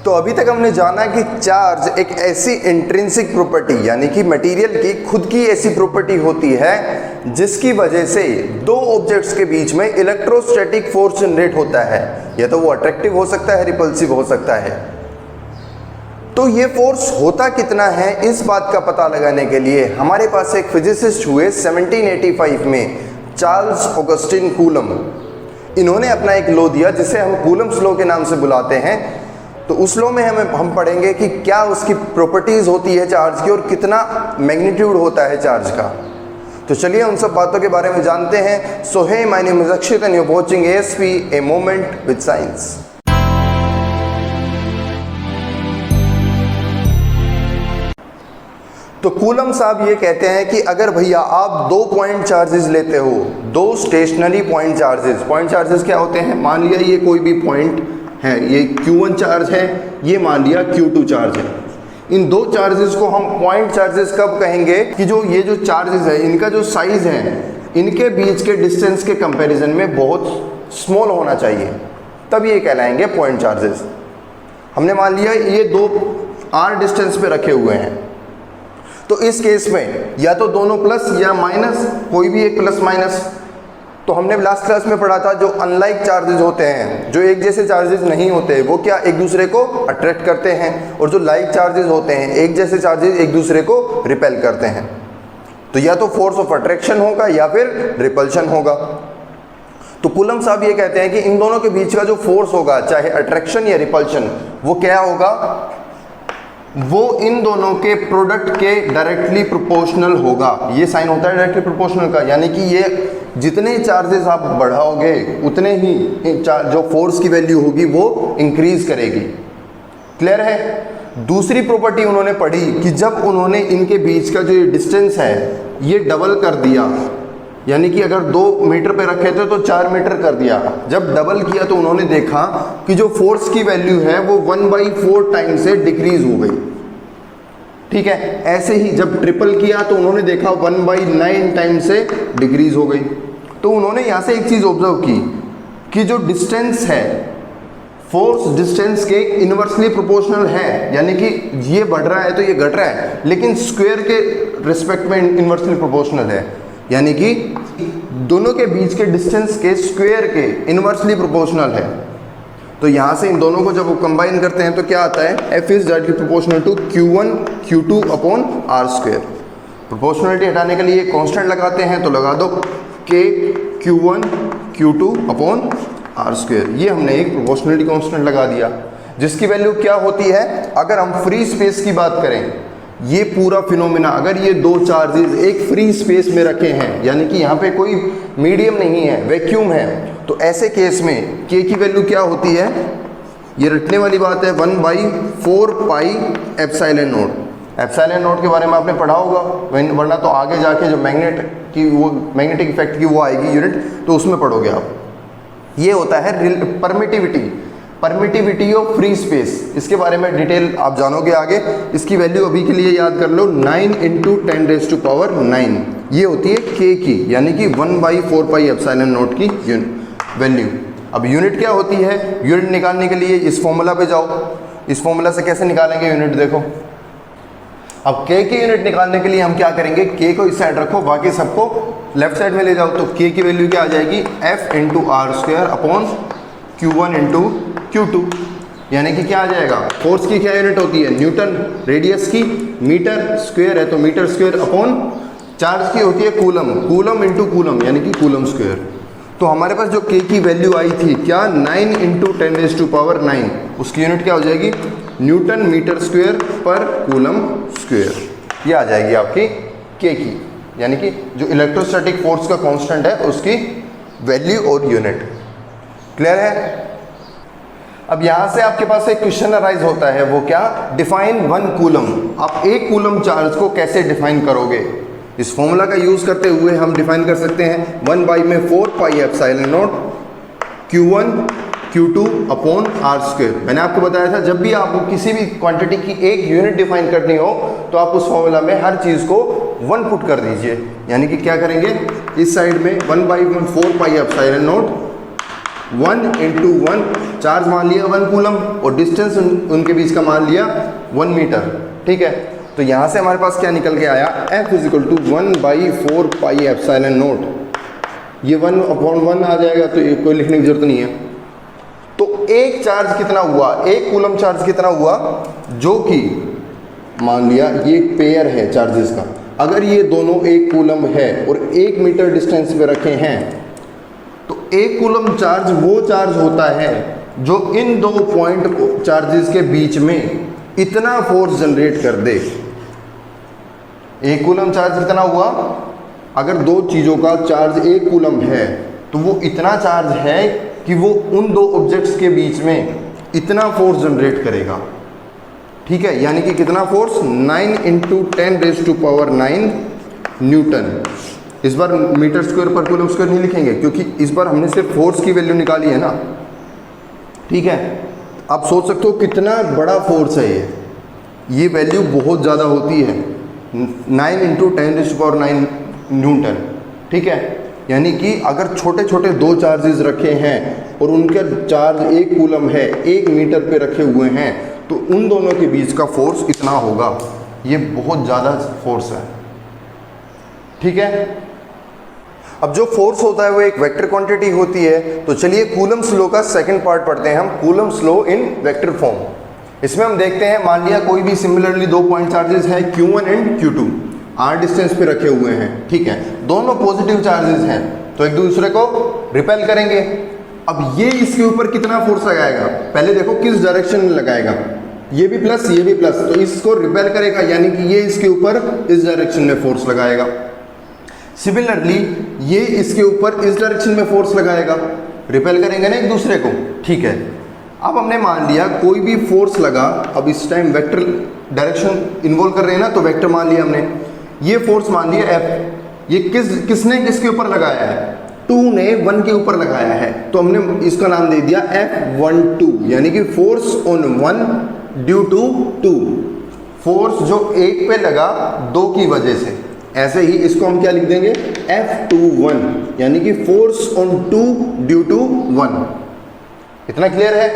तो अभी तक हमने जाना कि चार्ज एक ऐसी इंट्रिंसिक प्रॉपर्टी यानी कि मटेरियल की खुद की ऐसी प्रॉपर्टी होती है जिसकी वजह से दो ऑब्जेक्ट्स के बीच में इलेक्ट्रोस्टैटिक फोर्स जनरेट होता है, या तो वो अट्रैक्टिव हो सकता है, रिपल्सिव हो सकता है। तो ये फोर्स होता कितना है, इस बात का पता लगाने के लिए हमारे पास एक फिजिसिस्ट हुए 1785 में, चार्ल्स ऑगस्टिन कूलम। इन्होंने अपना एक लॉ दिया जिसे हम कूलम्स लॉ के नाम से बुलाते हैं। तो उस लॉ में हम पढ़ेंगे कि क्या उसकी प्रॉपर्टीज होती है चार्ज की और कितना मैग्नीट्यूड होता है चार्ज का। तो चलिए उन सब बातों के बारे में जानते हैं। So hey, my name is Akshit and you are watching ASP, a moment with science. तो कूलम साहब ये कहते हैं कि अगर भैया आप दो पॉइंट चार्जेस लेते हो, दो स्टेशनरी पॉइंट चार्जेस क्या होते हैं, मान लिया ये कोई भी पॉइंट है, ये Q1 चार्ज है, ये मान लिया Q2 चार्ज है। इन दो चार्जेस को हम पॉइंट चार्जेस कब कहेंगे कि जो ये जो चार्जेस है इनका जो साइज है इनके बीच के डिस्टेंस के कंपैरिजन में बहुत स्मॉल होना चाहिए, तब ये कहलाएंगे पॉइंट चार्जेस। हमने मान लिया ये दो r डिस्टेंस पे रखे हुए हैं, तो इस केस में या तो दोनों प्लस या माइनस, कोई भी एक प्लस माइनस। तो हमने लास्ट क्लास में पढ़ा था जो अनलाइक चार्जेस होते हैं, जो एक जैसे चार्जेस नहीं होते, वो क्या एक दूसरे को अट्रैक्ट करते हैं, और जो लाइक चार्जेस होते हैं एक जैसे चार्जेस एक दूसरे को रिपेल करते हैं। तो या तो फोर्स ऑफ अट्रैक्शन होगा या फिर रिपल्शन होगा। तो कूलम साहब ये कहते हैं कि इन दोनों के बीच का जो फोर्स होगा, चाहे अट्रैक्शन या रिपल्शन, वो क्या होगा, वो इन दोनों के प्रोडक्ट के डायरेक्टली प्रोपोर्शनल होगा। ये साइन होता है डायरेक्टली प्रोपोर्शनल का, यानी कि ये जितने चार्जेस आप बढ़ाओगे उतने ही जो फोर्स की वैल्यू होगी वो इंक्रीज करेगी। क्लियर है। दूसरी प्रॉपर्टी उन्होंने पढ़ी कि जब उन्होंने इनके बीच का जो ये डिस्टेंस है ये डबल कर दिया, यानी कि अगर 2 मीटर पे रखे थे तो 4 मीटर कर दिया, जब डबल किया तो उन्होंने देखा कि जो फोर्स की वैल्यू है वो 1/4 टाइम से डिक्रीज हो गई। ठीक है। ऐसे ही जब ट्रिपल किया तो उन्होंने देखा 1/9 टाइम से डिक्रीज हो गई। तो उन्होंने यहाँ से एक चीज़ ऑब्जर्व की कि जो डिस्टेंस है फोर्स डिस्टेंस के इनवर्सली प्रोपोर्शनल है, यानी कि ये बढ़ रहा है तो ये घट रहा है, लेकिन स्क्वायर के रिस्पेक्ट में इनवर्सली प्रोपोर्शनल है, यानी कि दोनों के बीच के डिस्टेंस के स्क्वायर के इनवर्सली प्रोपोर्शनल है। तो यहाँ से इन दोनों को जब वो कंबाइन करते हैं तो क्या आता है, F is directly proportional to Q1 Q2 upon R square. Proportionality हटाने के लिए कांस्टेंट लगाते हैं तो लगा दो K Q1 Q2 upon R square. ये हमने एक प्रोपोर्शनलिटी कांस्टेंट लगा दिया, जिसकी वैल्यू क्या होती है, अगर हम फ्री स्पेस की बात करें, ये पूरा फिनोमिना, अगर ये दो चार्जेस एक फ्री स्पेस में रखे हैं, यानी कि यहाँ पे कोई मीडियम नहीं है, वैक्यूम है, तो ऐसे केस में K की वैल्यू क्या होती है, ये रटने वाली बात है, 1/4 pi epsilon not. Epsilon not के बारे में आपने पढ़ा होगा, वरना तो आगे जाके जो मैग्नेटिक इफेक्ट की वो आएगी यूनिट, तो उसमें पढ़ोगे आप। ये होता है परमिटिविटी ऑफ फ्री स्पेस। इसके बारे में डिटेल आप जानोगे आगे। इसकी वैल्यू अभी के लिए याद कर लो, 9 × 10⁹ ये होती है K की, यानी कि 1/4 पाई एप्सिलॉन नॉट की वैल्यू। अब यूनिट क्या होती है, यूनिट निकालने के लिए इस फॉर्मूला पे जाओ। इस फॉर्मूला से कैसे निकालेंगे यूनिट, देखो। अब K की यूनिट निकालने के लिए हम क्या करेंगे, K को इस साइड रखो, बाकी सबको लेफ्ट साइड में ले जाओ। तो K की वैल्यू क्या आ जाएगी, F × R square upon Q1 × Q2, यानी कि क्या आ जाएगा, फोर्स की क्या यूनिट होती है, न्यूटन, रेडियस की मीटर, स्क्वायर है तो मीटर स्क्वायर अपॉन चार्ज की होती है कूलम, कूलम इंटू कूलम, यानी कि कूलम स्क्वायर। तो हमारे पास जो K की वैल्यू आई थी क्या, 9 × 10⁹, उसकी यूनिट क्या हो जाएगी, न्यूटन मीटर स्क्वायर पर कूलम स्क्वायर। ये आ जाएगी आपकी K की, यानी कि जो इलेक्ट्रोस्टैटिक फोर्स का कांस्टेंट है उसकी वैल्यू और यूनिट। क्लियर है। अब यहाँ से आपके पास एक क्वेश्चन अराइज होता है, वो क्या, डिफाइन 1 कूलम। आप 1 कूलम चार्ज को कैसे डिफाइन करोगे, इस फॉर्मूला का यूज करते हुए हम डिफाइन कर सकते हैं 1/4 pi epsilon not Q1 Q2 upon R square. मैंने आपको बताया था जब भी आपको किसी भी क्वांटिटी की एक यूनिट डिफाइन करनी हो तो आप उस फॉर्मूला में हर चीज़ को 1 पुट कर दीजिए, यानी कि क्या करेंगे, इस साइड में 1/4 pi epsilon not 1 into 1 charge मान लिया 1 कूलम और डिस्टेंस उनके बीच का मान लिया 1 मीटर। ठीक है, तो यहाँ से हमारे पास क्या निकल के आया, F is equal to 1/4 pi epsilon naught. ये 1/1 आ जाएगा, तो ये कोई लिखने की जरूरत नहीं है। तो एक चार्ज कितना हुआ, एक कूलम चार्ज कितना हुआ, जो कि मान लिया ये पेयर है चार्जेस का, अगर ये दोनों एक कूलम है और 1 मीटर डिस्टेंस पे रखे हैं, तो एक कूलम चार्ज वो चार्ज होता है जो इन दो पॉइंट चार्जेस के बीच में इतना फोर्स जनरेट कर दे। एक कूलम चार्ज कितना हुआ, अगर दो चीज़ों का चार्ज एक कूलम है तो वो इतना चार्ज है कि वो उन दो ऑब्जेक्ट्स के बीच में इतना फोर्स जनरेट करेगा। ठीक है, यानी कि कितना फोर्स, 9 इंटू 10⁻⁹ न्यूटन। इस बार मीटर स्क्वायर पर कूलम स्क्वायर नहीं लिखेंगे, क्योंकि इस बार हमने सिर्फ फोर्स की वैल्यू निकाली है ना। ठीक है, आप सोच सकते हो कितना बड़ा फोर्स है ये वैल्यू बहुत ज़्यादा होती है, 9 इंटू 10⁻⁹ न्यूटन। ठीक है, यानी कि अगर छोटे छोटे दो चार्जेस रखे हैं और उनका चार्ज एक कूलम है, 1 मीटर पे रखे हुए हैं, तो उन दोनों के बीच का फोर्स इतना होगा। ये बहुत ज़्यादा फोर्स है। ठीक है, अब जो फोर्स होता है वो एक वेक्टर क्वांटिटी होती है। तो चलिए कूलम्स लॉ का सेकंड पार्ट पढ़ते हैं हम, Coulomb's law in vector form. इसमें हम देखते हैं, मान लिया कोई भी सिमिलरली दो पॉइंट चार्जेस है Q1 and Q2, r distance पे रखे हुए हैं। ठीक है, दोनों पॉजिटिव चार्जेस हैं, तो एक दूसरे को रिपेल करेंगे। अब ये इसके ऊपर कितना फोर्स लगाएगा, पहले देखो किस डायरेक्शन में लगाएगा, ये भी प्लस ये भी प्लस, तो इसको रिपेल करेगा, यानी कि ये इसके ऊपर इस डायरेक्शन में फोर्स लगाएगा। सिमिलरली ये इसके ऊपर इस डायरेक्शन में फोर्स लगाएगा, रिपेल करेंगे ना एक दूसरे को। ठीक है, अब हमने मान लिया कोई भी फोर्स लगा, अब इस टाइम वेक्टर डायरेक्शन इन्वॉल्व कर रहे हैं ना, तो वेक्टर मान लिया हमने, ये फोर्स मान लिया F, ये किसने किसके ऊपर लगाया है, 2 ने 1 के ऊपर लगाया है, तो हमने इसका नाम दे दिया F12, यानी कि force on 1 due to 2, force जो एक पे लगा 2 की वजह से। ऐसे ही इसको हम क्या लिख देंगे, F21, यानी कि फोर्स ऑन 2 ड्यू टू 1। इतना क्लियर है,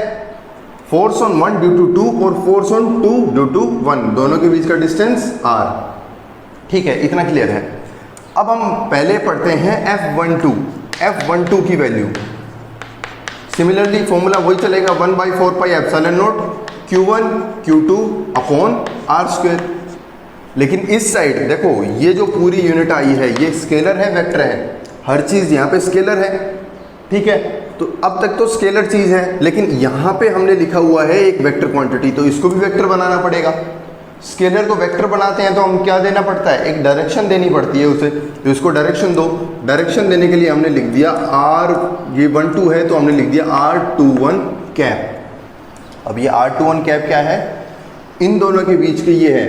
फोर्स ऑन 1 ड्यू टू 2 और फोर्स ऑन 2 ड्यू टू 1, दोनों के बीच का डिस्टेंस r। ठीक है, इतना क्लियर है। अब हम पहले पढ़ते हैं F12 की वैल्यू। सिमिलरली फॉर्मूला वही चलेगा, 1/4 pi epsilon not Q1 Q2 upon r square. लेकिन इस साइड देखो, ये जो पूरी यूनिट आई है ये स्केलर है वेक्टर है, हर चीज़ यहाँ पे स्केलर है। ठीक है, तो अब तक तो स्केलर चीज़ है, लेकिन यहाँ पे हमने लिखा हुआ है एक वेक्टर क्वांटिटी, तो इसको भी वेक्टर बनाना पड़ेगा। स्केलर को वेक्टर बनाते हैं तो हम क्या देना पड़ता है, एक डायरेक्शन देनी पड़ती है उसे, तो इसको डायरेक्शन दो। डायरेक्शन देने के लिए हमने लिख दिया r, ये 12 है तो हमने लिख दिया r21 कैप। अब ये r21 कैप क्या है, इन दोनों के बीच की ये है,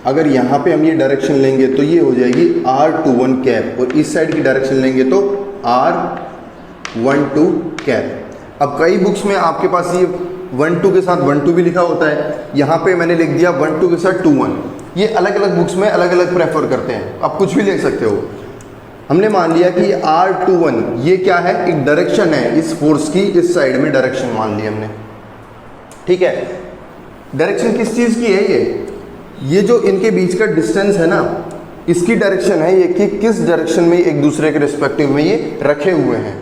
अगर यहाँ पे हम ये डायरेक्शन लेंगे तो ये हो जाएगी r21 कैप, और इस साइड की डायरेक्शन लेंगे तो r12 कैप। अब कई बुक्स में आपके पास ये 12 के साथ 12 भी लिखा होता है, यहाँ पे मैंने लिख दिया 12 के साथ 21। ये अलग अलग बुक्स में अलग अलग प्रेफर करते हैं, आप कुछ भी ले सकते हो। हमने मान लिया कि r21 ये क्या है, एक डायरेक्शन है इस फोर्स की, इस साइड में डायरेक्शन मान ली हमने। ठीक है, डायरेक्शन किस चीज़ की है, ये जो इनके बीच का डिस्टेंस है ना, इसकी डायरेक्शन है ये कि किस डायरेक्शन में एक दूसरे के रिस्पेक्टिव में ये रखे हुए हैं।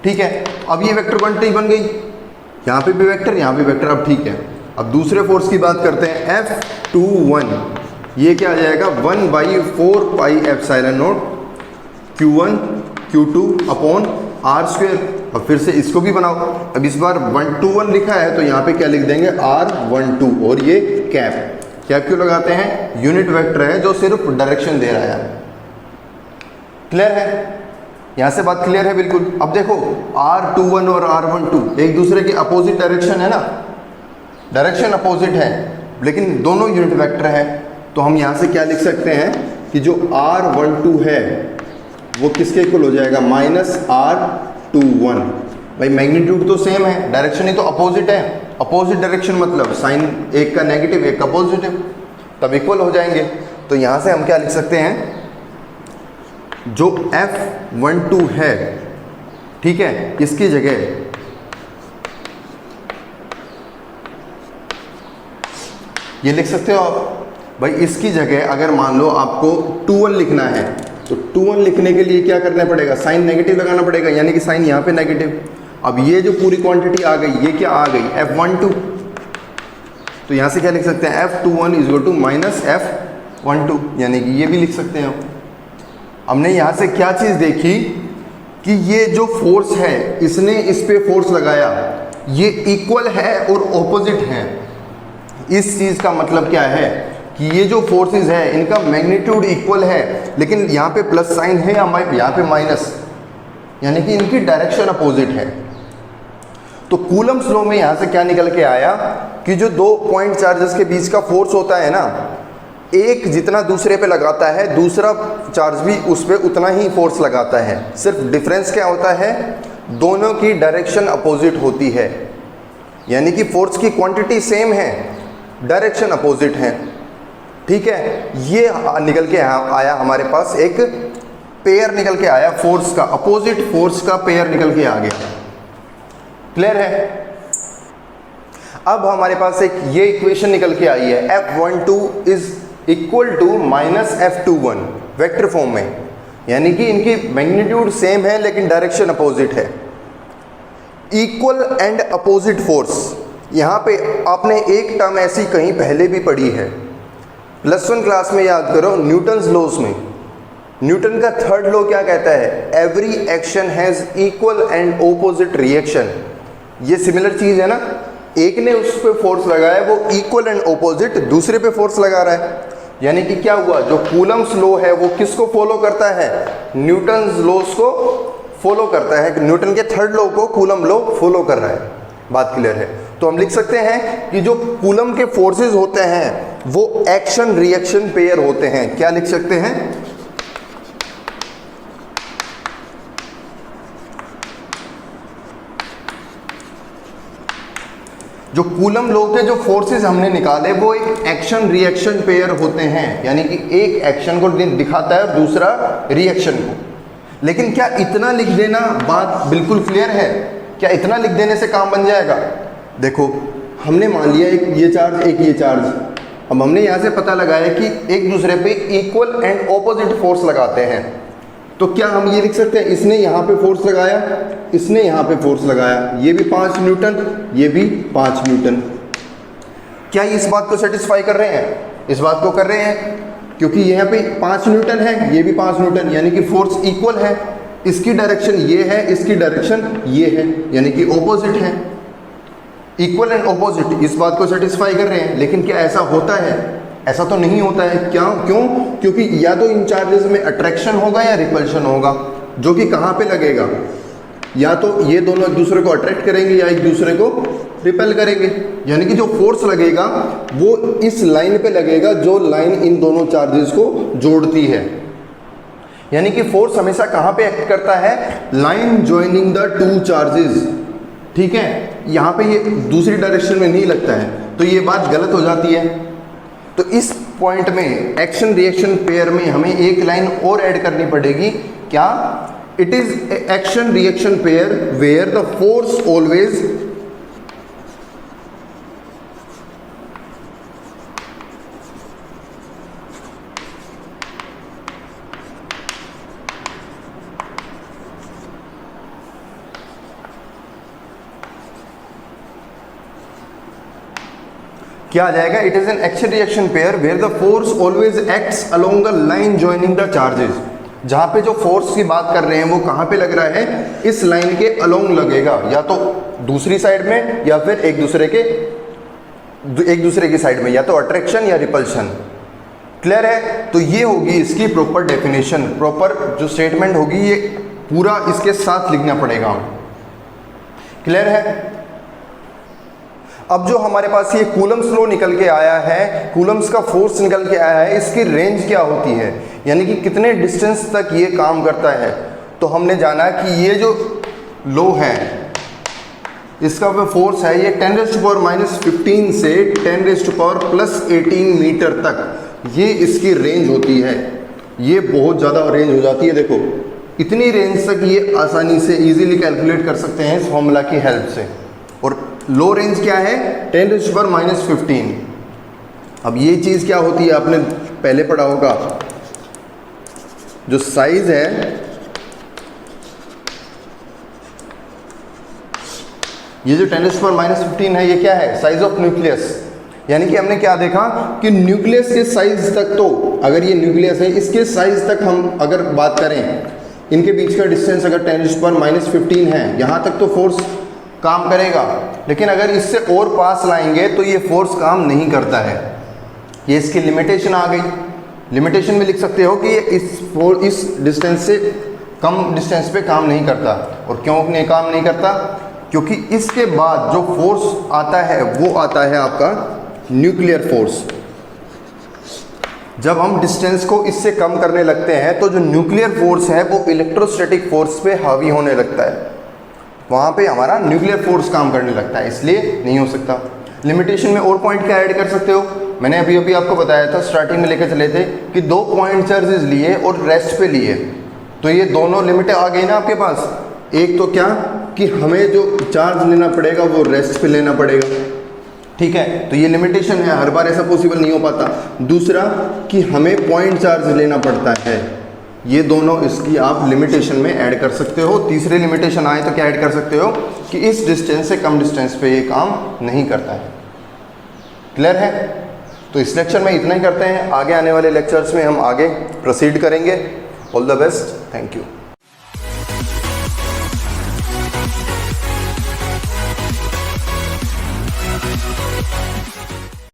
ठीक है, अब ये वेक्टर क्वांटिटी बन गई, यहाँ पे भी वेक्टर यहाँ पे वेक्टर। अब ठीक है, अब दूसरे फोर्स की बात करते हैं, F21 ये क्या आ जाएगा, 1/4 pi epsilon not Q1 Q2 upon r square. अब फिर से इसको भी बनाओ, अब इस बार 121 लिखा है तो यहाँ पे क्या लिख देंगे, r12, और ये कैप। कैप क्यों लगाते हैं, यूनिट वेक्टर है जो सिर्फ डायरेक्शन दे रहा है। क्लियर है, यहाँ से बात क्लियर है बिल्कुल। अब देखो r21 और r12 एक दूसरे के अपोजिट डायरेक्शन है ना, डायरेक्शन अपोजिट है, लेकिन दोनों यूनिट वेक्टर है, तो हम यहाँ से क्या लिख सकते हैं कि जो r12 है वो किसके इक्वल हो जाएगा, -r21। भाई मैग्नीट्यूड तो सेम है, डायरेक्शन ही तो अपोजिट है, अपोजिट डायरेक्शन मतलब साइन एक का नेगेटिव एक का पॉजिटिव, तब इक्वल हो जाएंगे। तो यहाँ से हम क्या लिख सकते हैं, जो F12 है ठीक है, इसकी जगह ये लिख सकते हो आप भाई। इसकी जगह अगर मान लो आपको 2 1 लिखना है तो 2 1 लिखने के लिए क्या करना पड़ेगा, साइन नेगेटिव लगाना पड़ेगा, यानी कि साइन यहाँ पे नेगेटिव। अब ये जो पूरी क्वांटिटी आ गई ये क्या आ गई, F12। तो यहाँ से क्या लिख सकते हैं, F21 is equal to minus F12, यानी कि ये भी लिख सकते हैं। हमने यहाँ से क्या चीज़ देखी कि ये जो फोर्स है इसने इस पे फोर्स लगाया, ये इक्वल है और ऑपोजिट है। इस चीज़ का मतलब क्या है कि ये जो फोर्सेस है इनका मैग्नीट्यूड इक्वल है, लेकिन यहाँ पे प्लस साइन है या यहाँ पे माइनस, यानी कि इनकी डायरेक्शन अपोजिट है। तो कूलम्स लॉ में यहाँ से क्या निकल के आया कि जो 2 पॉइंट चार्जेस के बीच का फोर्स होता है ना, एक जितना दूसरे पे लगाता है दूसरा चार्ज भी उस पर उतना ही फोर्स लगाता है। सिर्फ डिफरेंस क्या होता है, दोनों की डायरेक्शन अपोजिट होती है, यानी कि फोर्स की क्वांटिटी सेम है, डायरेक्शन अपोजिट है। ठीक है, ये निकल के आया हमारे पास, एक पेयर निकल के आया फोर्स का, अपोजिट फोर्स का पेयर निकल के आ गया। क्लियर है। अब हमारे पास एक ये इक्वेशन निकल के आई है, F12 is equal to minus F21 vector form में, यानी कि इनकी मैग्नीट्यूड सेम है लेकिन डायरेक्शन अपोजिट है। इक्वल एंड अपोजिट फोर्स, यहाँ पे आपने एक टर्म ऐसी कहीं पहले भी पढ़ी है, +1 क्लास में याद करो, न्यूटन्स लॉज में। न्यूटन का 3rd लॉ क्या कहता है, every action has equal and opposite reaction. ये सिमिलर चीज़ है ना, एक ने उस पर फोर्स लगाया, वो इक्वल एंड ओपोजिट दूसरे पे फोर्स लगा रहा है, यानी कि क्या हुआ, जो कूलम्स लॉ है वो किसको फॉलो करता है, न्यूटन्स लॉज को फॉलो करता है। न्यूटन के 3rd लॉ को कूलम लॉ फॉलो कर रहा है। बात क्लियर है। तो हम लिख सकते हैं कि जो कूलम के फोर्सेस होते हैं वो एक्शन रिएक्शन पेयर होते हैं। क्या लिख सकते हैं, जो कूलम लॉ के जो फोर्सेस हमने निकाले वो एक एक्शन रिएक्शन पेयर होते हैं, यानी कि एक एक्शन को दिखाता है और दूसरा रिएक्शन को। लेकिन क्या इतना लिख देना बात बिल्कुल क्लियर है, क्या इतना लिख देने से काम बन जाएगा? देखो, हमने मान लिया एक ये चार्ज एक ये चार्ज, अब हमने यहाँ से पता लगाया कि एक दूसरे पे इक्वल एंड ऑपोजिट फोर्स लगाते हैं। तो क्या हम ये लिख सकते हैं, इसने यहाँ पे फोर्स लगाया, इसने यहाँ पे फोर्स लगाया, ये भी 5 न्यूटन, ये भी 5 न्यूटन। क्या इस बात को सेटिस्फाई कर रहे हैं? इस बात को कर रहे हैं, क्योंकि यहाँ पे 5 न्यूटन है, ये भी 5 न्यूटन, यानी कि फोर्स इक्वल है। इसकी डायरेक्शन ये है, इसकी डायरेक्शन ये है, यानी कि ऑपोजिट है। इक्वल एंड ऑपोजिट, इस बात को सेटिस्फाई कर रहे हैं। लेकिन क्या ऐसा होता है? ऐसा तो नहीं होता है। क्यों? क्योंकि या तो इन चार्जेस में अट्रैक्शन होगा या रिपल्शन होगा, जो कि कहाँ पे लगेगा, या तो ये दोनों एक दूसरे को अट्रैक्ट करेंगे या एक दूसरे को रिपेल करेंगे। यानी कि जो फोर्स लगेगा वो इस लाइन पे लगेगा जो लाइन इन दोनों चार्जेस को जोड़ती है। यानी कि फोर्स हमेशा कहाँ पे एक्ट करता है? Line joining the 2 charges. ठीक है, यहाँ पे ये दूसरी डायरेक्शन में नहीं लगता है, तो ये बात गलत हो जाती है। तो इस पॉइंट में एक्शन रिएक्शन पेयर में हमें एक लाइन और ऐड करनी पड़ेगी। क्या? It is action reaction pair where the force always क्या आ जाएगा? It is an action reaction pair where the force always acts along the line joining the charges. जहां पे जो फोर्स की बात कर रहे हैं वो कहां पे लग रहा है? इस लाइन के अलोंग लगेगा, या तो दूसरी साइड में या फिर एक दूसरे की साइड में, या तो अट्रैक्शन या रिपल्शन। क्लियर है? तो ये होगी इसकी प्रॉपर डेफिनेशन, प्रॉपर जो स्टेटमेंट होगी ये पूरा इसके साथ लिखना पड़ेगा। क्लियर है? अब जो हमारे पास ये कूलम्स लॉ निकल के आया है, कूलम्स का फोर्स निकल के आया है, इसकी रेंज क्या होती है, यानी कि कितने डिस्टेंस तक ये काम करता है। तो हमने जाना कि ये जो लॉ है इसका जो फोर्स है ये 10⁻⁻15 से 10⁻+18 मीटर तक ये इसकी रेंज होती है। ये बहुत ज़्यादा रेंज हो जाती है। देखो इतनी रेंज तक ये आसानी से इजीली कैलकुलेट कर सकते हैं इस फॉर्मूला की हेल्प से। और लो रेंज क्या है, 10⁻⁻15। अब ये चीज़ क्या होती है, आपने पहले पढ़ा होगा, जो साइज है, ये जो 10⁻⁻15 है, ये क्या है, साइज ऑफ न्यूक्लियस। यानी कि हमने क्या देखा कि न्यूक्लियस के साइज तक, तो अगर ये न्यूक्लियस है, इसके साइज तक हम अगर बात करें, इनके बीच का डिस्टेंस अगर 10⁻⁻15 है, यहाँ तक तो फोर्स काम करेगा। लेकिन अगर इससे और पास लाएंगे तो ये फोर्स काम नहीं करता है। ये इसकी लिमिटेशन आ गई। लिमिटेशन में लिख सकते हो कि ये इस डिस्टेंस से कम डिस्टेंस पे काम नहीं करता। और क्यों नहीं काम नहीं करता, क्योंकि इसके बाद जो फोर्स आता है वो आता है आपका न्यूक्लियर फोर्स। जब हम डिस्टेंस को इससे कम करने लगते हैं तो जो न्यूक्लियर फोर्स है वो इलेक्ट्रोस्टैटिक फोर्स पे हावी होने लगता है, वहाँ पे हमारा न्यूक्लियर फोर्स काम करने लगता है, इसलिए नहीं हो सकता। लिमिटेशन में और पॉइंट क्या ऐड कर सकते हो, मैंने अभी आपको बताया था, स्टार्टिंग में लेकर चले थे कि 2 पॉइंट चार्जेस लिए और रेस्ट पे लिए, तो ये दोनों लिमिट आ गई ना आपके पास। एक तो क्या कि हमें जो चार्ज लेना पड़ेगा वो रेस्ट पे लेना पड़ेगा, ठीक है, तो ये लिमिटेशन है, हर बार ऐसा पॉसिबल नहीं हो पाता। दूसरा कि हमें पॉइंट चार्ज लेना पड़ता है, ये दोनों इसकी आप लिमिटेशन में ऐड कर सकते हो। तीसरी लिमिटेशन आए तो क्या ऐड कर सकते हो कि इस डिस्टेंस से कम डिस्टेंस पे ये काम नहीं करता है। क्लियर है? तो इस लेक्चर में इतना ही करते हैं, आगे आने वाले लेक्चर्स में हम आगे प्रोसीड करेंगे। All the best, thank you.